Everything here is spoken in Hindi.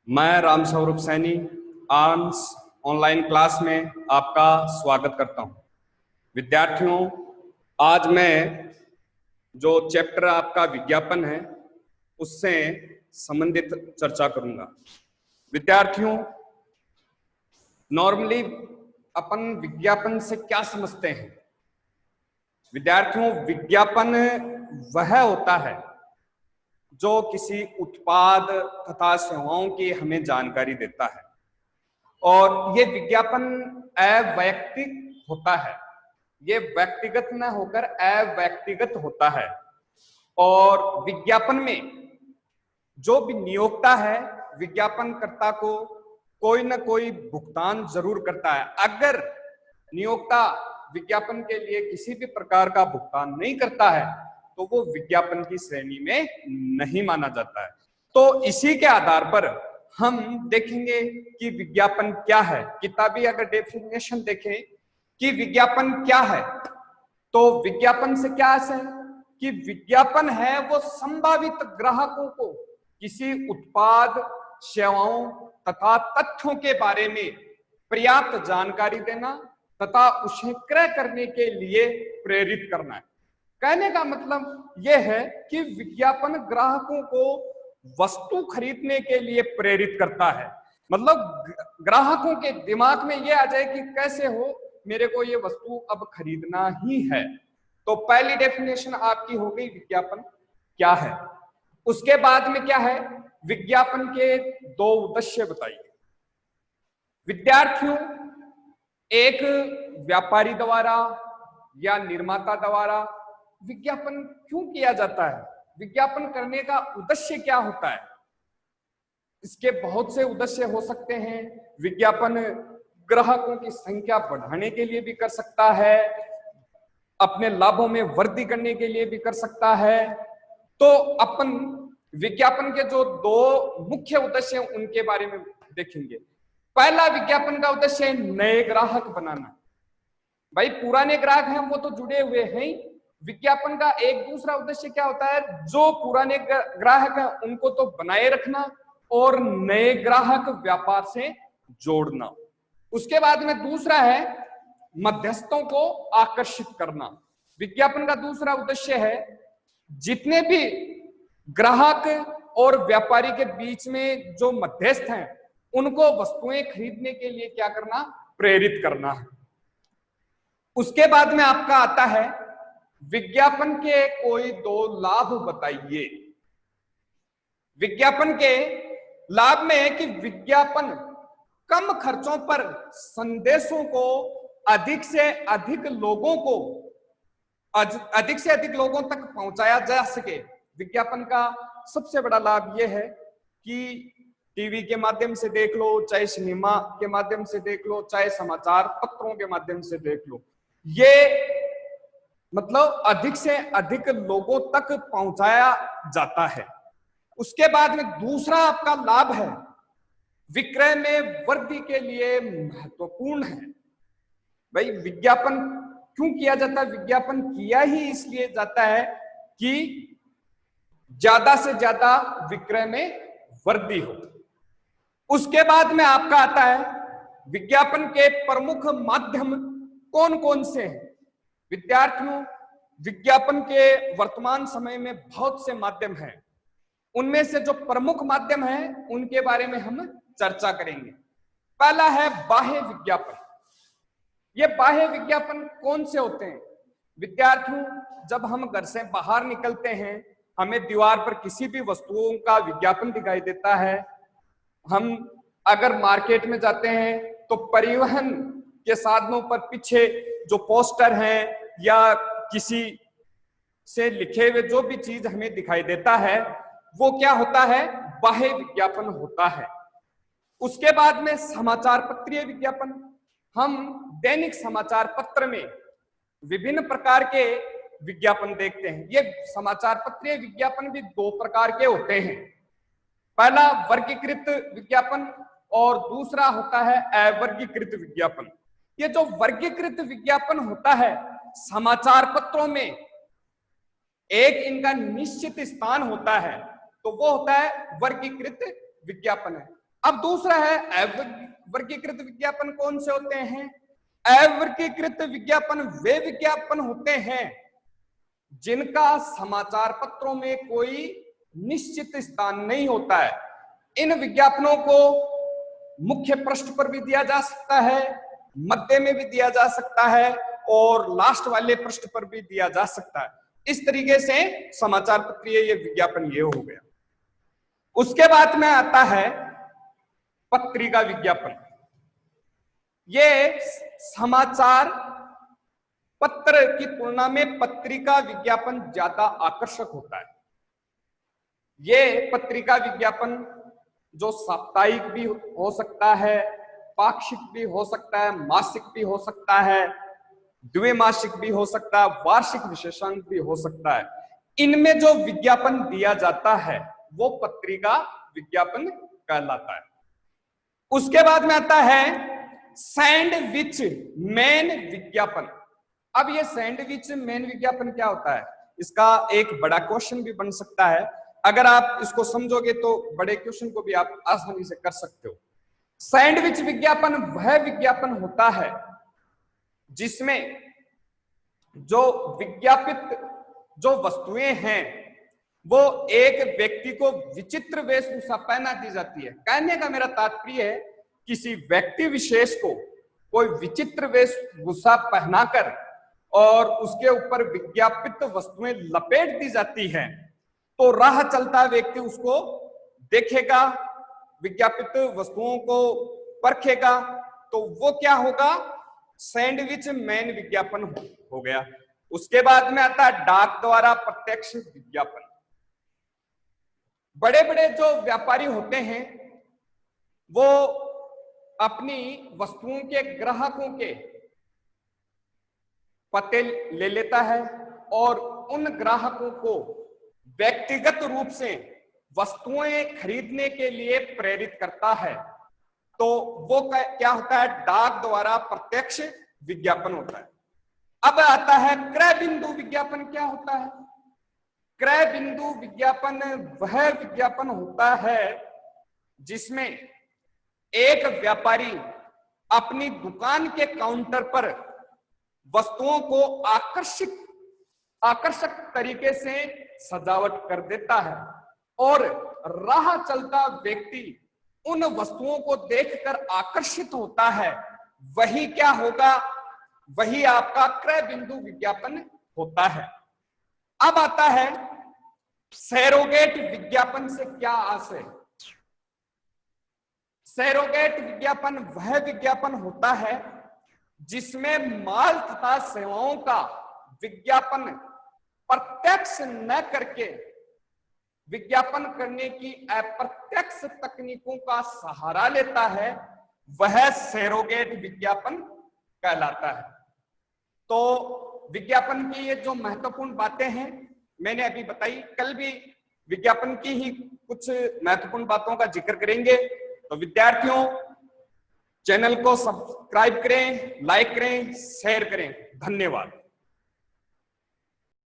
मैं Ram Swaroop Saini arms online class में आपका स्वागत करता हूं। विद्यार्थियों, आज मैं जो चैप्टर आपका विज्ञापन है उससे संबंधित चर्चा करूंगा। विद्यार्थियों, नॉर्मली अपन विज्ञापन से क्या समझते हैं? विद्यार्थियों, विज्ञापन वह होता है जो किसी उत्पाद तथा सेवाओं की हमें जानकारी देता है, और ये विज्ञापन अवैयक्तिक होता है। ये व्यक्तिगत न होकर अव्यक्तिगत होता है। और विज्ञापन में जो भी नियोक्ता है, विज्ञापनकर्ता को कोई ना कोई भुगतान जरूर करता है। अगर नियोक्ता विज्ञापन के लिए किसी भी प्रकार का भुगतान नहीं करता है तो वो विज्ञापन की श्रेणी में नहीं माना जाता है। तो इसी के आधार पर हम देखेंगे कि विज्ञापन क्या है। किताबी अगर डेफिनेशन देखें कि विज्ञापन क्या है, तो विज्ञापन से क्या है कि विज्ञापन है वो संभावित ग्राहकों को किसी उत्पाद, सेवाओं तथा तथ्यों के बारे में पर्याप्त जानकारी देना तथा उसे क्रय करने के लिए प्रेरित करना है। कहने का मतलब यह है कि विज्ञापन ग्राहकों को वस्तु खरीदने के लिए प्रेरित करता है। मतलब ग्राहकों के दिमाग में यह आ जाए कि कैसे हो, मेरे को ये वस्तु अब खरीदना ही है। तो पहली डेफिनेशन आपकी हो गई विज्ञापन क्या है। उसके बाद में क्या है, विज्ञापन के दो उद्देश्य बताइए। विद्यार्थियों, एक व्यापारी द्वारा या निर्माता द्वारा विज्ञापन क्यों किया जाता है, विज्ञापन करने का उद्देश्य क्या होता है? इसके बहुत से उद्देश्य हो सकते हैं। विज्ञापन ग्राहकों की संख्या बढ़ाने के लिए भी कर सकता है, अपने लाभों में वृद्धि करने के लिए भी कर सकता है। तो अपन विज्ञापन के जो दो मुख्य उद्देश्य हैं उनके बारे में देखेंगे। पहला विज्ञापन का उद्देश्य है नए ग्राहक बनाना। भाई पुराने ग्राहक हैं वो तो जुड़े हुए हैं। विज्ञापन का एक दूसरा उद्देश्य क्या होता है, जो पुराने ग्राहक हैं उनको तो बनाए रखना और नए ग्राहक व्यापार से जोड़ना। उसके बाद में दूसरा है मध्यस्थों को आकर्षित करना। विज्ञापन का दूसरा उद्देश्य है जितने भी ग्राहक और व्यापारी के बीच में जो मध्यस्थ हैं उनको वस्तुएं खरीदने के लिए क्या करना, प्रेरित करना है। उसके बाद में आपका आता है विज्ञापन के कोई दो लाभ बताइए। विज्ञापन के लाभ में है कि विज्ञापन कम खर्चों पर संदेशों को अधिक से अधिक लोगों तक पहुंचाया जा सके। विज्ञापन का सबसे बड़ा लाभ यह है कि टीवी के माध्यम से देख लो, चाहे सिनेमा के माध्यम से देख लो, चाहे समाचार पत्रों के माध्यम से देख लो, ये मतलब अधिक से अधिक लोगों तक पहुंचाया जाता है। उसके बाद में दूसरा आपका लाभ है विक्रय में वृद्धि के लिए महत्वपूर्ण है। भाई विज्ञापन क्यों किया जाता है? विज्ञापन किया ही इसलिए जाता है कि ज्यादा से ज्यादा विक्रय में वृद्धि हो। उसके बाद में आपका आता है विज्ञापन के प्रमुख माध्यम कौन कौन से हैं। विद्यार्थियों, विज्ञापन के वर्तमान समय में बहुत से माध्यम हैं। उनमें से जो प्रमुख माध्यम हैं उनके बारे में हम चर्चा करेंगे। पहला है बाह्य विज्ञापन। ये बाह्य विज्ञापन कौन से होते हैं? विद्यार्थियों, जब हम घर से बाहर निकलते हैं हमें दीवार पर किसी भी वस्तुओं का विज्ञापन दिखाई देता है। हम अगर मार्केट में जाते हैं तो परिवहन के साधनों पर पीछे जो पोस्टर हैं या किसी से लिखे हुए जो भी चीज हमें दिखाई देता है वो क्या होता है, बाह्य विज्ञापन होता है। उसके बाद में समाचार पत्रीय विज्ञापन। हम दैनिक समाचार पत्र में विभिन्न प्रकार के विज्ञापन देखते हैं। ये समाचार पत्रीय विज्ञापन भी दो प्रकार के होते हैं। पहला वर्गीकृत विज्ञापन और दूसरा होता है अवर्गीकृत विज्ञापन। ये जो वर्गीकृत विज्ञापन होता है समाचार पत्रों में एक इनका निश्चित स्थान होता है। तो तो वो होता है वर्गीकृत विज्ञापन है। अब दूसरा है अवर्गीकृत विज्ञापन। कौन से होते हैं? अवर्गीकृत विज्ञापन वे विज्ञापन होते हैं जिनका समाचार पत्रों में कोई निश्चित स्थान नहीं होता है। इन विज्ञापनों को मुख्य पृष्ठ पर भी दिया जा सकता है, मध्य में भी दिया जा सकता है और लास्ट वाले पृष्ठ पर भी दिया जा सकता है। इस तरीके से समाचार पत्रीय ये विज्ञापन ये हो गया। उसके बाद में आता है पत्रिका विज्ञापन। ये समाचार पत्र की तुलना में पत्रिका विज्ञापन ज्यादा आकर्षक होता है। ये पत्रिका विज्ञापन जो साप्ताहिक भी हो सकता है, पाक्षिक भी हो सकता है, मासिक भी हो सकता है, द्विमासिक भी हो सकता है, वार्षिक विशेषांक भी हो सकता है। इनमें जो विज्ञापन दिया जाता है वो पत्रिका विज्ञापन कहलाता है। उसके बाद में आता है सैंडविच मैन विज्ञापन। अब ये सैंडविच मैन विज्ञापन क्या होता है? इसका एक बड़ा क्वेश्चन भी बन सकता है। अगर आप इसको समझोगे तो बड़े क्वेश्चन को भी आप आसानी से कर सकते हो। सैंडविच विज्ञापन वह विज्ञापन होता है जिसमें जो विज्ञापित जो वस्तुएं हैं वो एक व्यक्ति को विचित्र वेशभूषा पहना दी जाती है। कहने का मेरा तात्पर्य है किसी व्यक्ति विशेष को कोई विचित्र वेशभूषा पहनाकर और उसके ऊपर विज्ञापित वस्तुएं लपेट दी जाती हैं, तो राह चलता व्यक्ति उसको देखेगा, विज्ञापित वस्तुओं को परखेगा, तो वो क्या होगा? सैंडविच मैन विज्ञापन हो गया। उसके बाद में आता है डाक द्वारा प्रत्यक्ष विज्ञापन। बड़े बड़े जो व्यापारी होते हैं वो अपनी वस्तुओं के ग्राहकों के पते ले लेता है और उन ग्राहकों को व्यक्तिगत रूप से वस्तुएं खरीदने के लिए प्रेरित करता है। तो वो क्या होता है? डाक द्वारा प्रत्यक्ष विज्ञापन होता है। अब आता है क्रय बिंदु विज्ञापन। क्या होता है? क्रय बिंदु विज्ञापन वह विज्ञापन होता है जिसमें एक व्यापारी अपनी दुकान के काउंटर पर वस्तुओं को आकर्षक तरीके से सजावट कर देता है और राह चलता व्यक्ति उन वस्तुओं को देखकर आकर्षित होता है। वही क्या होगा? वही आपका क्रय बिंदु विज्ञापन होता है। अब आता है सैरोगेट विज्ञापन से क्या आशय? सैरोगेट विज्ञापन वह विज्ञापन होता है जिसमें माल तथा सेवाओं का विज्ञापन प्रत्यक्ष न करके विज्ञापन करने की अप्रत्यक्ष तकनीकों का सहारा लेता है, वह सैरोगेट विज्ञापन कहलाता है। तो विज्ञापन की ये जो महत्वपूर्ण बातें हैं मैंने अभी बताई, कल भी विज्ञापन की ही कुछ महत्वपूर्ण बातों का जिक्र करेंगे। तो विद्यार्थियों, चैनल को सब्सक्राइब करें, लाइक करें, शेयर करें। धन्यवाद।